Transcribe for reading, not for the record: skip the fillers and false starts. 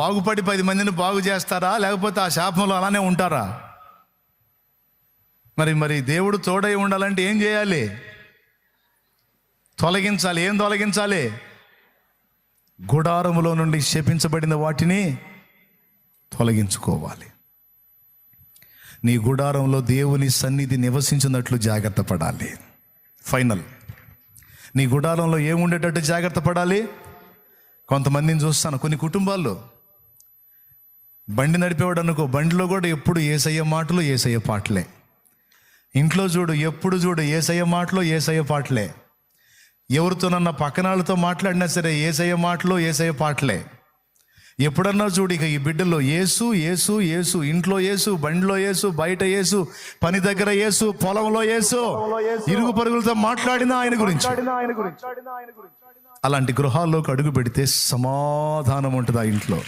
బాగుపడి 10 మందిని బాగు చేస్తారా, లేకపోతే ఆ శాపంలో అలానే ఉంటారా? మరి దేవుడు తోడై ఉండాలంటే ఏం చేయాలి? తొలగించాలి. ఏం తొలగించాలి? గుడారములో నుండి శపించబడిన వాటిని తొలగించుకోవాలి. నీ గుడారంలో దేవుని సన్నిధి నివసించినట్లు జాగ్రత్త పడాలి. ఫైనల్, నీ గుడారంలో ఏముండేటట్టు జాగ్రత్త పడాలి? కొంతమందిని చూస్తాను, కొన్ని కుటుంబాల్లో బండి నడిపేవాడు అనుకో, బండిలో కూడా ఎప్పుడు యేసయ్య మాటలు యేసయ్య పాటలే. ఇంట్లో చూడు, ఎప్పుడు చూడు యేసయ్య మాటలు యేసయ్య పాటలే. ఎవరితోనన్నా పక్కన వాళ్ళతో మాట్లాడినా సరే యేసయ్య మాటలు యేసయ్య పాటలే. ఎప్పుడన్నా చూడు, ఇక ఈ బిడ్డలో యేసు యేసు యేసు, ఇంట్లో యేసు, బండిలో యేసు, బయట యేసు, పని దగ్గర యేసు, పొలంలో యేసు, ఇరుగు పరుగులతో మాట్లాడినా ఆయన గురించి. అలాంటి గృహాల్లోకి అడుగు పెడితే సమాధానం ఉంటుంది ఆ ఇంట్లో.